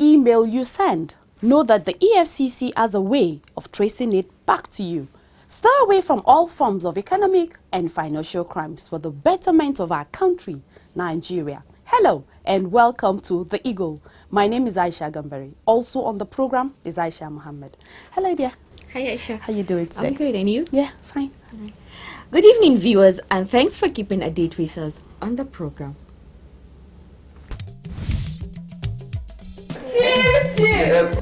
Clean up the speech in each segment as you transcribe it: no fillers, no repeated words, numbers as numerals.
Email you send, know that the EFCC has a way of tracing it back to you. Stay away from all forms of economic and financial crimes for the betterment of our country, Nigeria. Hello and welcome to The Eagle. My name is Aisha Gambari. Also on the program is Aisha Muhammad. Hello dear. Hi Aisha. How you doing today? I'm good, and you? Yeah, fine. Hi. Good evening viewers, and thanks for keeping a date with us on the program. Cheers! Cheers!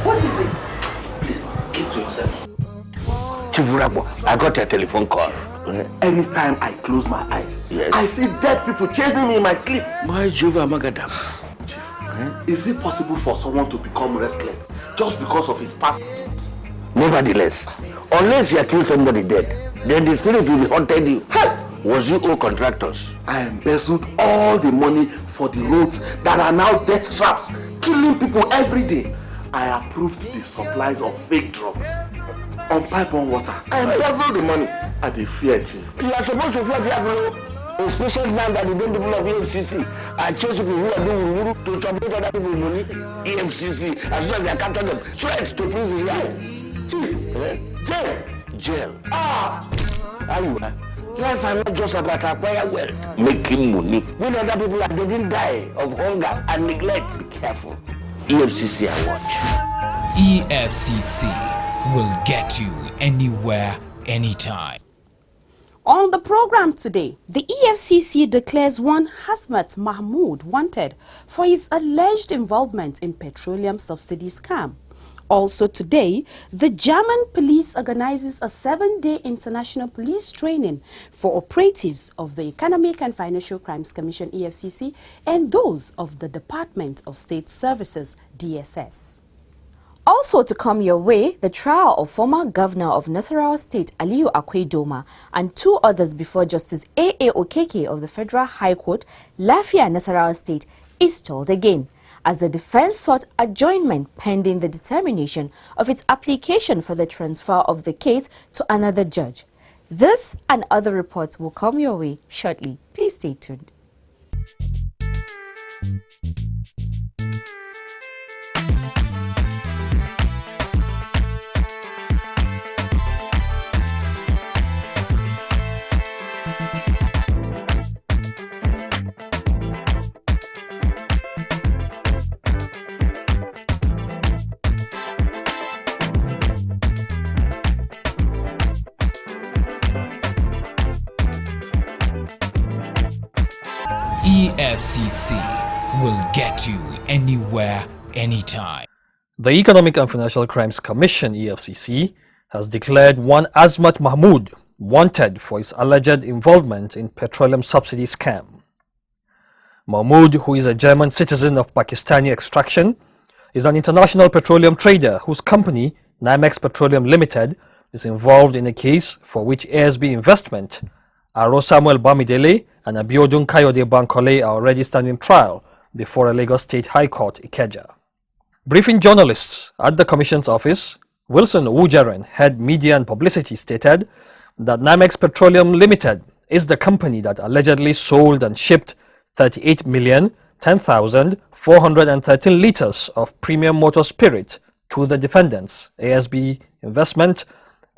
What is it? Please, keep to yourself. Chief Urabo, I got a telephone call. Anytime I close my eyes, yes, I see dead people chasing me in my sleep. My Jehovah Magadam. Chief, is it possible for someone to become restless just because of his past deeds? Nevertheless, unless you kill somebody dead, then the spirit will be haunted you. Was you all contractors? I embezzled all the money for the roads that are now death traps, killing people every day. I approved the supplies of fake drugs on pipe-on water. I embezzled the money. I dey fear, Chief. You are supposed to fly a special land that the people of EFCC and chase people who are doing to submit other people's money. EFCC, as soon as they capture them, straight to prison. Chief, jail. How you are? Life are not just about acquire wealth, making money. When other people are didn't die of hunger and neglect. Be careful. EFCC I watch. EFCC will get you anywhere, anytime. On the program today, the EFCC declares one Hazmat Mahmood wanted for his alleged involvement in petroleum subsidy scam. Also today, the German police organizes a 7-day international police training for operatives of the Economic and Financial Crimes Commission EFCC and those of the Department of State Services DSS. Also to come your way, the trial of former governor of Nasarawa State Aliyu Akwe-Doma and 2 others before Justice A.A. Okeke of the Federal High Court, Lafia, Nasarawa State, is stalled again, as the defense sought adjournment pending the determination of its application for the transfer of the case to another judge. This and other reports will come your way shortly. Please stay tuned. EFCC will get you anywhere, anytime. The Economic and Financial Crimes Commission (EFCC) has declared one Hazmat Mahmood wanted for his alleged involvement in petroleum subsidy scam. Mahmood, who is a German citizen of Pakistani extraction, is an international petroleum trader whose company, Nymex Petroleum Limited, is involved in a case for which ASB Investment, Aro Samuel Bamidele and Abiodun Kayode Bankole are already standing trial before a Lagos State High Court, Ikeja. Briefing journalists at the Commission's office, Wilson Owujaren, head media and publicity, stated that Nymex Petroleum Limited is the company that allegedly sold and shipped 38,010,413 litres of premium motor spirit to the defendants, ASB Investment,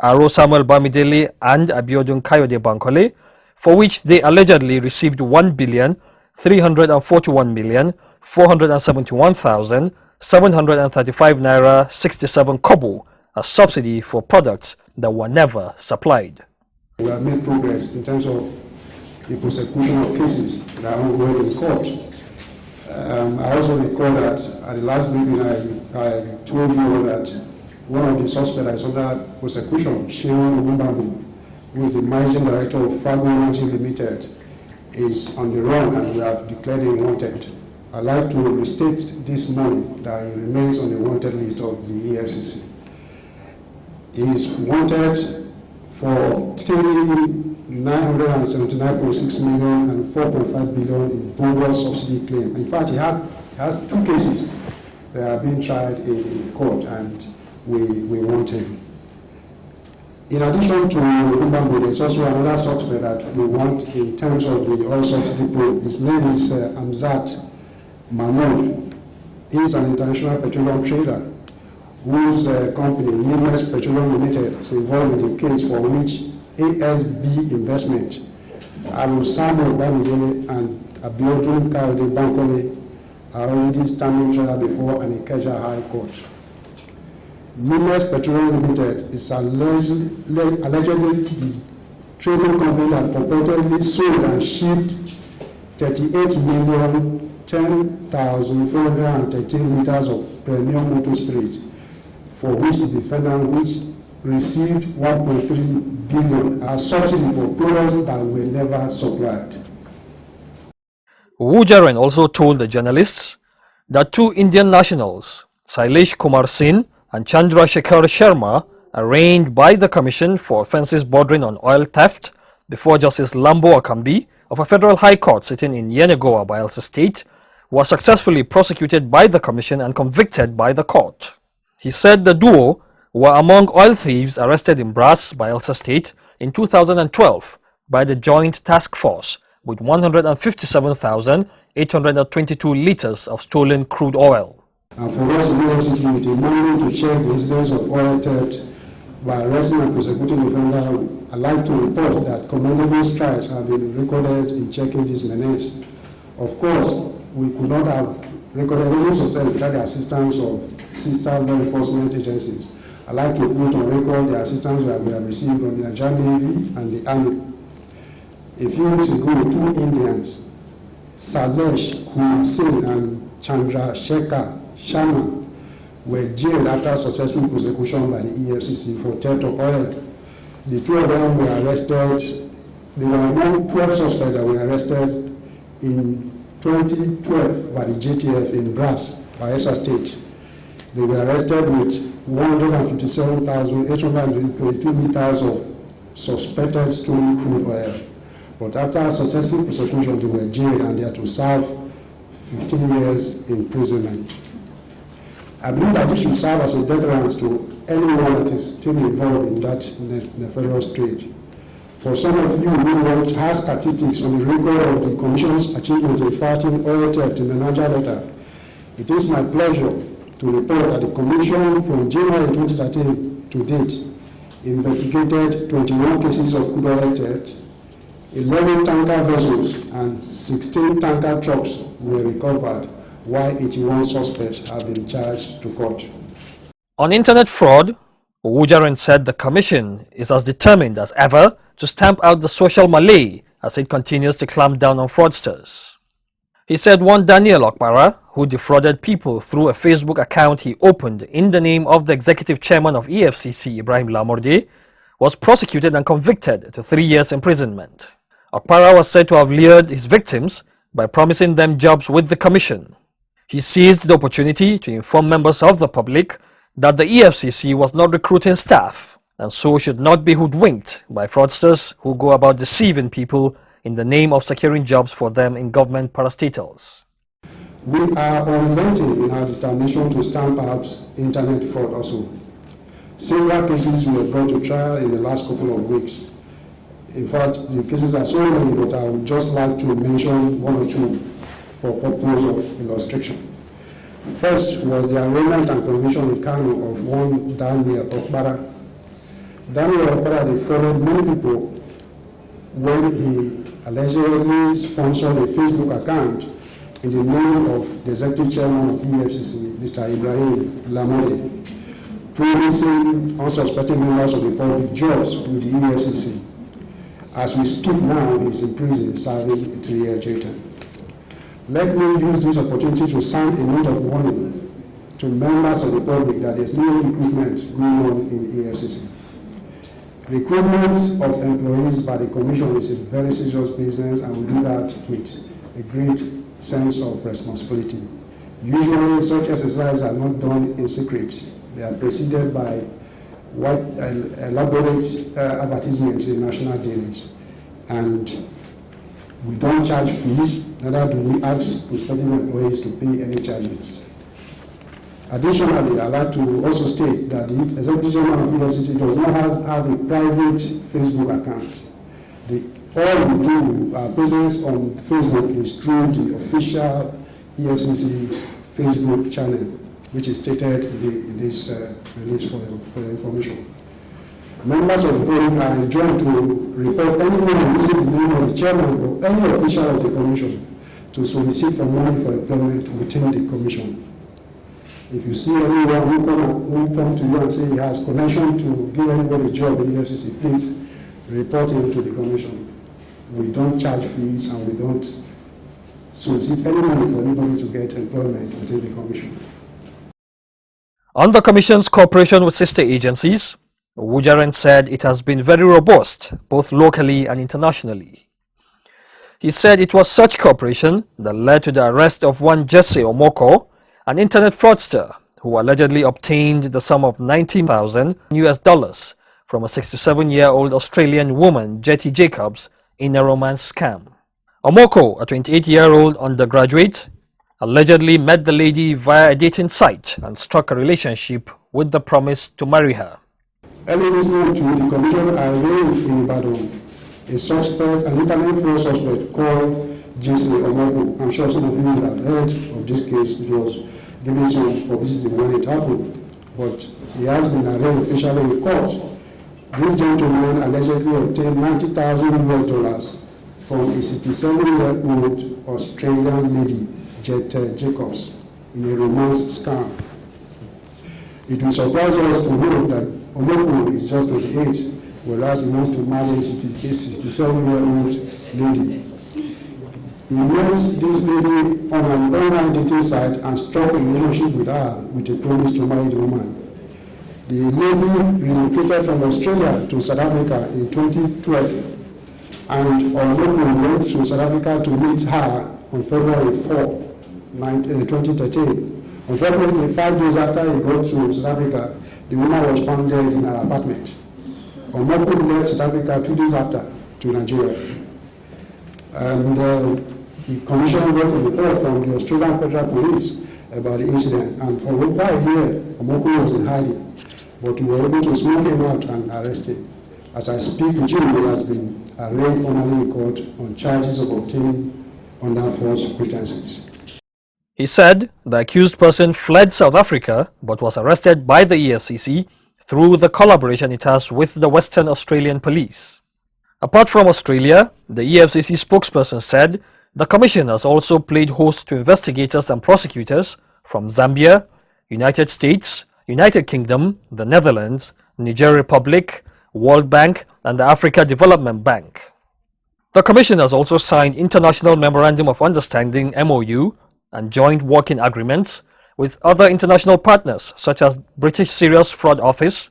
Aro Samuel Bamidele and Abiodun Kayode Bankole, for which they allegedly received 1,341,471,735 naira 67 kobo as subsidy for products that were never supplied. We have made progress in terms of the prosecution of cases that are ongoing in court. I also recall that at the last briefing I told you that one of the suspects under prosecution, Sheon Olumbabu, who is the managing director of Fago Energy Limited, is on the run and we have declared him wanted. I'd like to restate this morning that he remains on the wanted list of the EFCC. He is wanted for stealing 979.6 million and 4.5 billion in bogus subsidy claim. In fact, he has 2 cases that are being tried in court, and we want him. In addition to Olumbabu, there's also another suspect that we want in terms of the oil subsidy probe. His name is Amzat Mahmoud. He is an international petroleum trader whose company, Nimes Petroleum Limited, is involved in the case for which ASB Investment, Aru Samuel Bamidele and Abiodun Kayode Bankole are already standing trial before an Ikeja High Court. Nimes Petroleum Limited is allegedly the trading company that purportedly sold and shipped 38,010,413 liters of premium motor spirit, for which the defendant received 1.3 billion as subsidy for products that were never supplied. Wujaran also told the journalists that 2 Indian nationals, Sailesh Kumar Singh and Chandra Shekhar Sharma, arraigned by the Commission for offences bordering on oil theft before Justice Lambo Akambi of a federal high court sitting in Yenagoa, Bayelsa State, was successfully prosecuted by the Commission and convicted by the court. He said the duo were among oil thieves arrested in Brass, Bayelsa State in 2012 by the Joint Task Force with 157,822 liters of stolen crude oil. And for us in the EFCC, with a mandate to check the incidence of oil theft by arresting and prosecuting the offender, I'd like to report that commendable strides have been recorded in checking this menace. Of course, we could not have recorded any success without the assistance of sister law enforcement agencies. I'd like to put on record the assistance that we have received from the Nigerian Navy and the Army. A few weeks ago, 2 Indians, Sailesh Kumar Singh and Chandra Shekhar Sharma, were jailed after successful prosecution by the EFCC for theft of oil. The 2 of them were arrested. They were among 12 suspects that were arrested in 2012 by the JTF in Brass, Bayelsa State. They were arrested with 157,822 liters of suspected stolen crude oil. But after successful prosecution, they were jailed and they had to serve 15 years imprisonment. I believe that this should serve as a deterrent to anyone that is still involved in that nefarious trade. For some of you who want to have statistics on the record of the Commission's achievement in fighting oil theft in the Niger Delta, it is my pleasure to report that the Commission from January 2013 to date investigated 21 cases of crude oil theft, 11 tanker vessels and 16 tanker trucks were recovered, while 81 suspects have been charged to court. On internet fraud, Wujaran said the Commission is as determined as ever to stamp out the social Malay as it continues to clamp down on fraudsters. He said one Daniel Okpara, who defrauded people through a Facebook account he opened in the name of the executive chairman of EFCC, Ibrahim Lamorde, was prosecuted and convicted to 3 years imprisonment. Okpara was said to have lured his victims by promising them jobs with the Commission. He seized the opportunity to inform members of the public that the EFCC was not recruiting staff and so should not be hoodwinked by fraudsters who go about deceiving people in the name of securing jobs for them in government parastatals. We are unrelenting in our determination to stamp out internet fraud also. Several cases were brought to trial in the last couple of weeks. In fact, the cases are so many, but I would just like to mention 1 or 2 for purpose of illustration. First was the arraignment and conviction in Kano of one Daniel Okpara. Daniel Okpara defrauded many people when he allegedly sponsored a Facebook account in the name of the executive chairman of EFCC, Mr. Ibrahim Lamode, promising unsuspecting members of the public jobs with the EFCC. As we speak now, he is in prison serving a 3-year jail term. Let me use this opportunity to sound a note of warning to members of the public that there is no recruitment going on in EFCC. Recruitment of employees by the Commission is a very serious business, and we do that with a great sense of responsibility. Usually, such exercises are not done in secret. They are preceded by elaborate advertisements in national dailies. And we don't charge fees, neither do we ask prospective employees to pay any charges. Additionally, I'd like to also state that the Executive Chairman of EFCC does not have a private Facebook account. All we do, our presence on Facebook is through the official EFCC Facebook channel, which is stated in this release for the information. Members of the public are enjoined to report anyone using the name of the chairman or any official of the commission to solicit for money for employment within the commission. If you see anyone who come to you and say he has connection to give anybody a job in the EFCC, please report him to the commission. We don't charge fees and we don't solicit any money for anybody to get employment within the commission. On the Commission's cooperation with sister agencies, Wujaren said it has been very robust, both locally and internationally. He said it was such cooperation that led to the arrest of one Jesse Omoko, an internet fraudster who allegedly obtained the sum of $19,000 from a 67-year-old Australian woman, Jetty Jacobs, in a romance scam. Omoko, a 28-year-old undergraduate, allegedly met the lady via a dating site and struck a relationship with the promise to marry her. Early this month, the commission arraigned in Ibadan a suspect, an internet fraud suspect called Jesse Omoko. I'm sure some of you have heard of this case. It was given some publicity when it happened, but he has been arraigned officially in court. This gentleman allegedly obtained $90,000 from a 67-year-old Australian lady, Jetty Jacobs, in a romance scam. It will surprise us to know that Omoko is just 28, whereas he wants to marry a 67-year-old lady. He met this lady on an online dating site and struck a relationship with her with a promise to marry the woman. The lady relocated from Australia to South Africa in 2012, and Omoko went to South Africa to meet her on February 4, 2013. Unfortunately, 5 days after he got to South Africa, the woman was found dead in her apartment. Omoko left South Africa 2 days after to Nigeria. And the commission got a report from the Australian Federal Police about the incident. And for over a year, Omoko was in hiding. But we were able to smoke him out and arrest him. As I speak with you, he has been arraigned formally in court on charges of obtaining under false pretenses. He said the accused person fled South Africa but was arrested by the EFCC through the collaboration it has with the Western Australian Police. Apart from Australia, the EFCC spokesperson said the Commission has also played host to investigators and prosecutors from Zambia, United States, United Kingdom, the Netherlands, Niger Republic, World Bank and the Africa Development Bank. The Commission has also signed International Memorandum of Understanding MOU and joint working agreements with other international partners such as British Serious Fraud Office,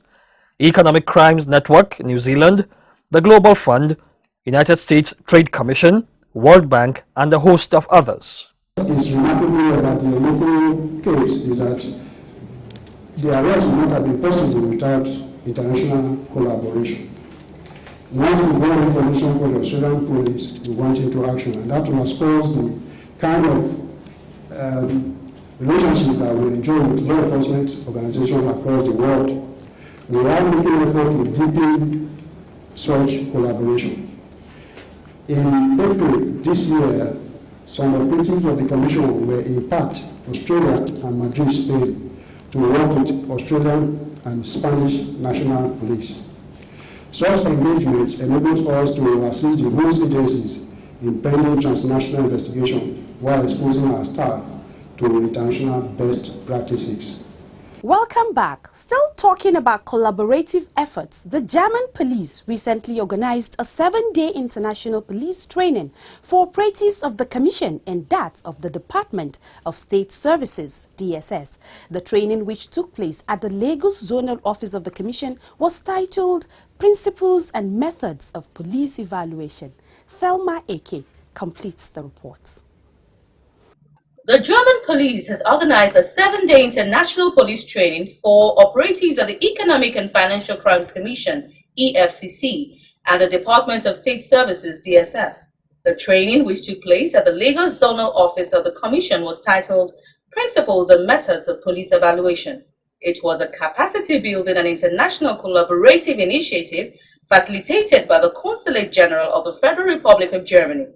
Economic Crimes Network New Zealand, the Global Fund, United States Trade Commission, World Bank and a host of others. What is remarkable about the local case is that the arrest would not have been possible without international collaboration. Once we got information from the Australian police, we went into action, and that underscores the kind of relationship that we enjoy with law enforcement organizations across the world. We are making an effort to deepen such collaboration. In April this year, some operatives of the Commission were in part Australia and Madrid, Spain, to work with Australian and Spanish national police. Such engagements enables us to assist the host agencies in pending transnational investigation while exposing our staff to international best practices. Welcome back. Still talking about collaborative efforts, the German police recently organized a 7-day international police training for operatives of the Commission and that of the Department of State Services, DSS. The training, which took place at the Lagos Zonal Office of the Commission, was titled Principles and Methods of Police Evaluation. Thelma Eke completes the report. The German police has organized a 7-day international police training for operatives of the Economic and Financial Crimes Commission, EFCC, and the Department of State Services, DSS. The training, which took place at the Lagos Zonal Office of the Commission, was titled Principles and Methods of Police Evaluation. It was a capacity-building and international collaborative initiative facilitated by the Consulate General of the Federal Republic of Germany.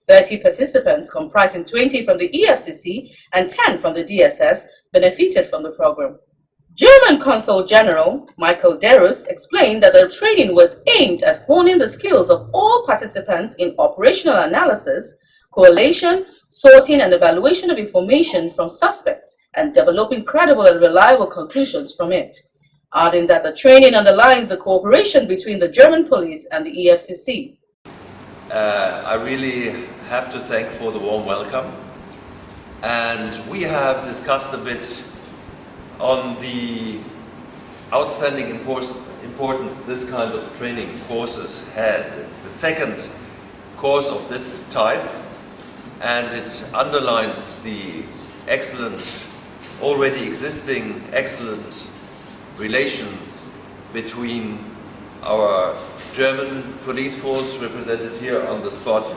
30 participants, comprising 20 from the EFCC and 10 from the DSS, benefited from the program. German Consul General Michael Derus explained that the training was aimed at honing the skills of all participants in operational analysis, correlation, sorting and evaluation of information from suspects, and developing credible and reliable conclusions from it, adding that the training underlines the cooperation between the German police and the EFCC. I really have to thank for the warm welcome, and we have discussed a bit on the outstanding importance this kind of training courses has. It's the second course of this type, and it underlines the already existing excellent relation between our German police force, represented here on the spot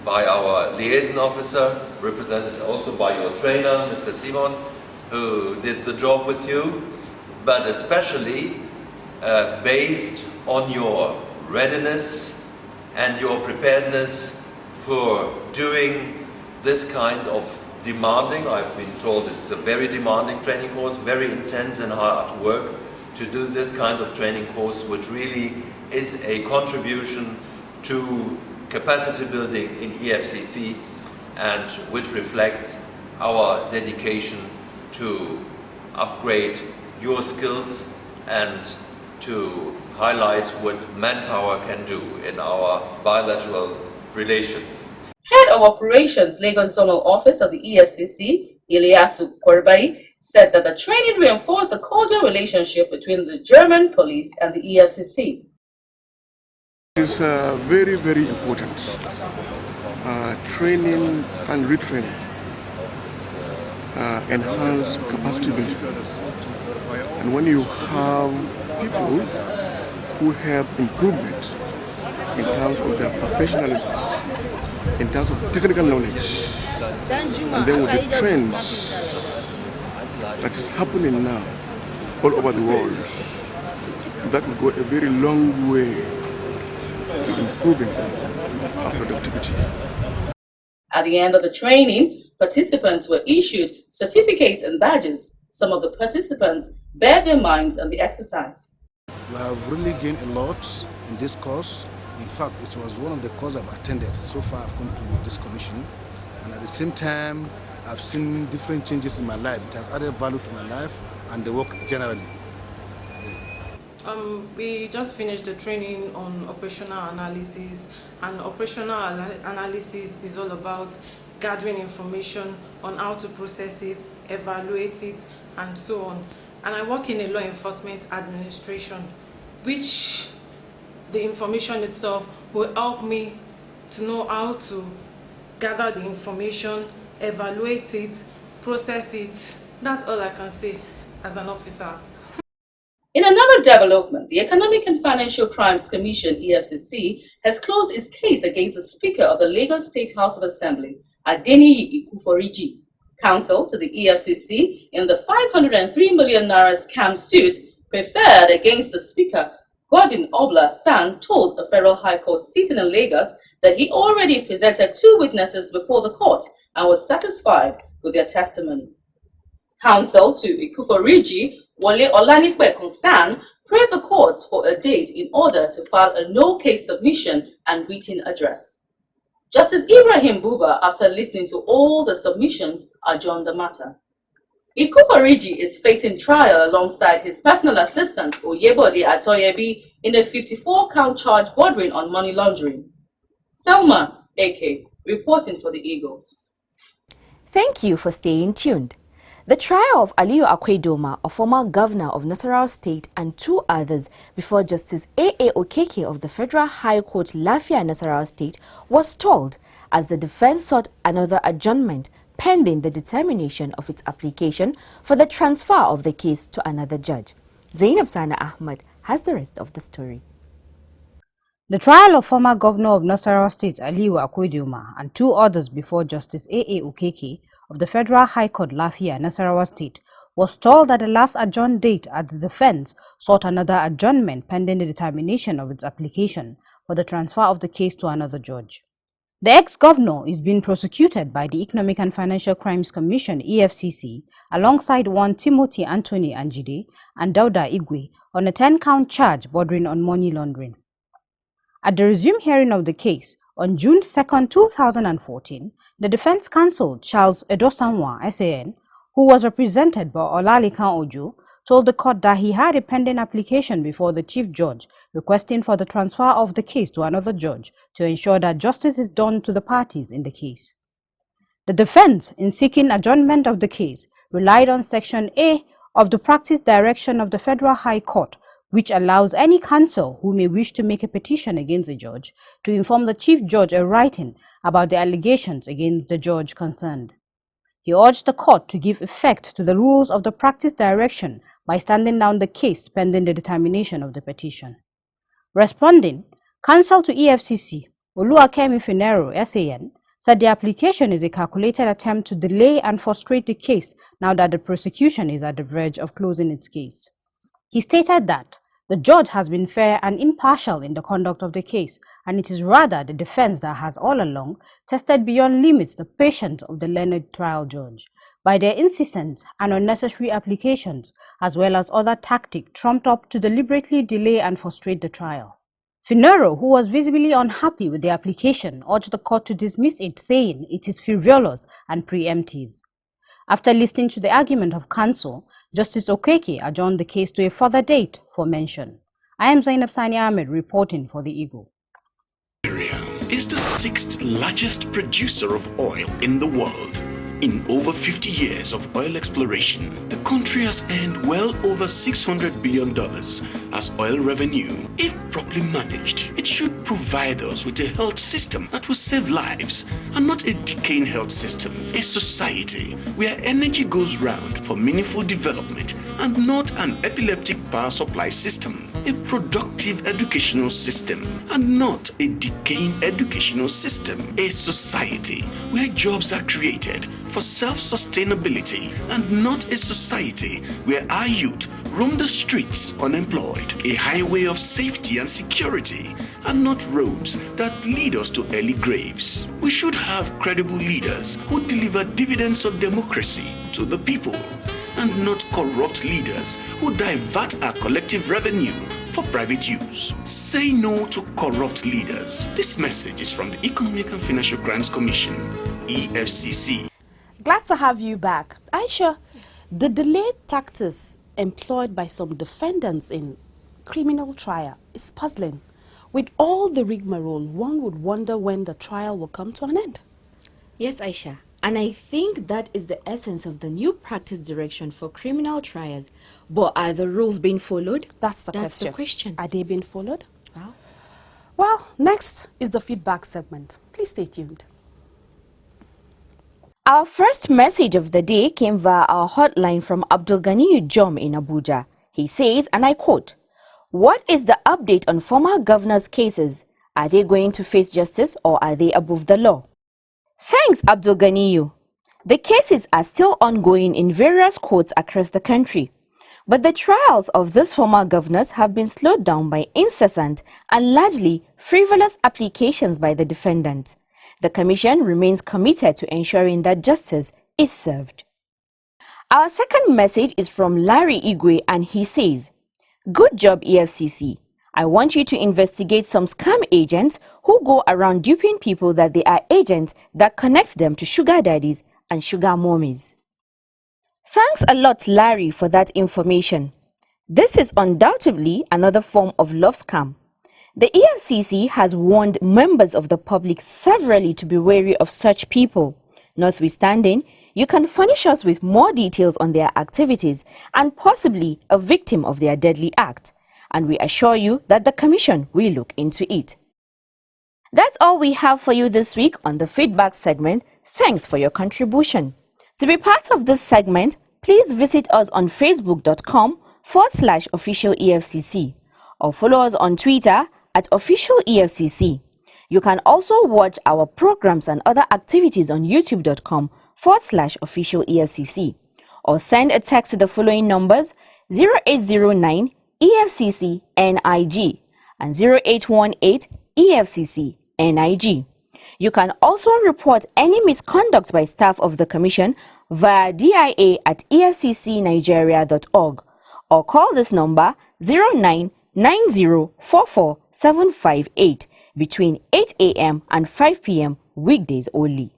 by our liaison officer, represented also by your trainer, Mr. Simon, who did the job with you, but especially based on your readiness and your preparedness for doing this kind of demanding, I've been told it's a very demanding training course, very intense and hard work to do this kind of training course, which really is a contribution to capacity building in EFCC and which reflects our dedication to upgrade your skills and to highlight what manpower can do in our bilateral relations. Head of Operations, Lagos Zonal Office of the EFCC, Ilyasu Korbai, said that the training reinforced the cordial relationship between the German police and the EFCC. It is very, very important. Training and retraining enhance capacity building. And when you have people who have improvement in terms of their professionalism, in terms of technical knowledge, and then with the trends that's happening now all over the world, that will go a very long way to improving our productivity. At the end of the training, participants were issued certificates and badges. Some of the participants bared their minds on the exercise. We have really gained a lot in this course. In fact, it was one of the courses I've attended. So far, I've come to this commission, and at the same time, I've seen different changes in my life. It has added value to my life and the work generally. We just finished the training on operational analysis, and operational analysis is all about gathering information on how to process it, evaluate it, and so on. And I work in a law enforcement administration, which the information itself will help me to know how to gather the information, evaluate it, process it. That's all I can say as an officer. In another development, the Economic and Financial Crimes Commission, EFCC, has closed its case against the Speaker of the Lagos State House of Assembly, Adeniyi Ikuforiji. Counsel to the EFCC in the 503 million naira scam suit preferred against the Speaker, Godwin Obla San, told the Federal High Court sitting in Lagos that he already presented 2 witnesses before the court and was satisfied with their testimony. Counsel to Ikuforiji, Wole Olanipe San, prayed the courts for a date in order to file a no-case submission and written address. Justice Ibrahim Buba, after listening to all the submissions, adjourned the matter. Ikufariji is facing trial alongside his personal assistant, Oyebode Atoyebi, in a 54-count charge bordering on money laundering. Thelma AK, reporting for the Eagle. Thank you for staying tuned. The trial of Aliyu Akwe-Doma, a former governor of Nasarawa State, and two others before Justice A.A. Okeke of the Federal High Court, Lafia, Nasarawa State, was stalled as the defense sought another adjournment pending the determination of its application for the transfer of the case to another judge. Zainab Sana Ahmed has the rest of the story. The trial of former governor of Nasarawa State Aliyu Akwe-Doma and two others before Justice A.A. Okeke of the Federal High Court Lafia, Nasarawa State, was stalled at the last adjourned date as the defense sought another adjournment pending the determination of its application for the transfer of the case to another judge. The ex-governor is being prosecuted by the Economic and Financial Crimes Commission (EFCC) alongside one Timothy Anthony Anjide and Dauda Igwe on a 10-count charge bordering on money laundering. At the resumed hearing of the case on June 2, 2014, the defense counsel Charles Edosanwa SAN, who was represented by Olalekan Ojo, told the court that he had a pending application before the chief judge requesting for the transfer of the case to another judge to ensure that justice is done to the parties in the case. The defense, in seeking adjournment of the case, relied on Section A of the Practice Direction of the Federal High Court, which allows any counsel who may wish to make a petition against a judge to inform the chief judge in writing about the allegations against the judge concerned. He urged the court to give effect to the rules of the practice direction by standing down the case pending the determination of the petition. Responding, counsel to EFCC, Oluwakemi Finero, SAN, said the application is a calculated attempt to delay and frustrate the case now that the prosecution is at the verge of closing its case. He stated that the judge has been fair and impartial in the conduct of the case, and it is rather the defense that has all along tested beyond limits the patience of the learned trial judge by their insistence and unnecessary applications, as well as other tactics trumped up to deliberately delay and frustrate the trial. Finero, who was visibly unhappy with the application, urged the court to dismiss it, saying it is frivolous and preemptive. After listening to the argument of counsel, Justice Okeke adjourned the case to a further date for mention. I am Zainab Sani Ahmed reporting for the Eagle. Nigeria is the sixth largest producer of oil in the world. In over 50 years of oil exploration, the country has earned well over $600 billion as oil revenue. If properly managed, it should provide us with a health system that will save lives and not a decaying health system. A society where energy goes round for meaningful development and not an epileptic power supply system. A productive educational system and not a decaying educational system. A society where jobs are created for self-sustainability and not a society where our youth roam the streets unemployed. A highway of safety and security and not roads that lead us to early graves. We should have credible leaders who deliver dividends of democracy to the people and not corrupt leaders who divert our collective revenue for private use. Say no to corrupt leaders. This message is from the Economic and Financial Crimes Commission, EFCC. Glad to have you back. Aisha, the delayed tactics employed by some defendants in criminal trial is puzzling. With all the rigmarole, one would wonder when the trial will come to an end. Yes, Aisha. And I think that is the essence of the new practice direction for criminal trials. But are the rules being followed? That's the question. Are they being followed? Well, next is the feedback segment. Please stay tuned. Our first message of the day came via our hotline from Abdul Ghani Jom in Abuja. He says, and I quote, "What is the update on former governors' cases? Are they going to face justice or are they above the law?" Thanks, Abdul Ghaniyu. The cases are still ongoing in various courts across the country. But the trials of these former governors have been slowed down by incessant and largely frivolous applications by the defendants. The Commission remains committed to ensuring that justice is served. Our second message is from Larry Igwe and he says, "Good job, EFCC. I want you to investigate some scam agents who go around duping people that they are agents that connect them to sugar daddies and sugar mommies." Thanks a lot, Larry, for that information. This is undoubtedly another form of love scam. The EFCC has warned members of the public severally to be wary of such people. Notwithstanding, you can furnish us with more details on their activities and possibly a victim of their deadly act. And we assure you that the Commission will look into it. That's all we have for you this week on the feedback segment. Thanks for your contribution. To be part of this segment, please visit us on facebook.com/official EFCC or follow us on Twitter at official EFCC. You can also watch our programs and other activities on youtube.com/official EFCC or send a text to the following numbers 0809 EFCC NIG and 0818 EFCC NIG. You can also report any misconduct by staff of the Commission via dia@efccnigeria.org or call this number 0990447758 between 8 a.m. and 5 p.m. weekdays only.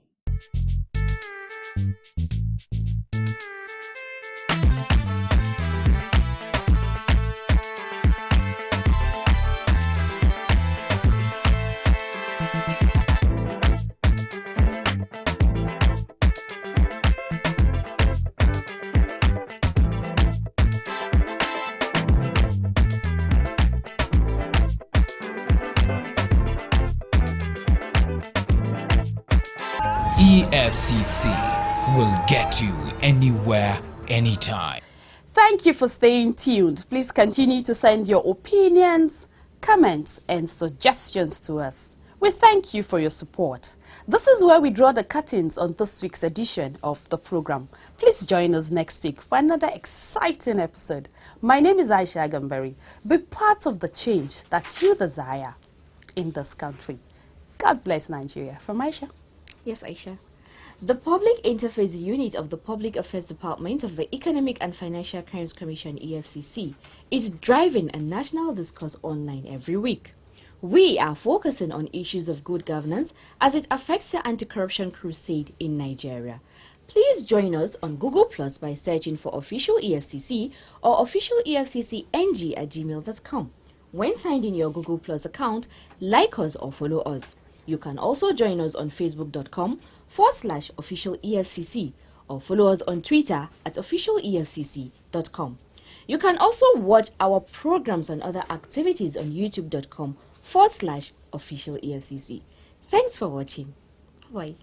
EFCC will get you anywhere, anytime. Thank you for staying tuned. Please continue to send your opinions, comments, and suggestions to us. We thank you for your support. This is where we draw the curtains on this week's edition of the program. Please join us next week for another exciting episode. My name is Aisha Agambari. Be part of the change that you desire in this country. God bless Nigeria. From Aisha. Yes, Aisha. The Public Interface Unit of the Public Affairs Department of the Economic and Financial Crimes Commission, EFCC, is driving a national discourse online every week. We are focusing on issues of good governance as it affects the anti-corruption crusade in Nigeria. Please join us on Google Plus by searching for Official EFCC or Official EFCC NG@gmail.com. When signed in your Google Plus account, like us or follow us. You can also join us on facebook.com/official EFCC or follow us on Twitter at officialefcc.com. You can also watch our programs and other activities on youtube.com/official EFCC. Thanks for watching. Bye.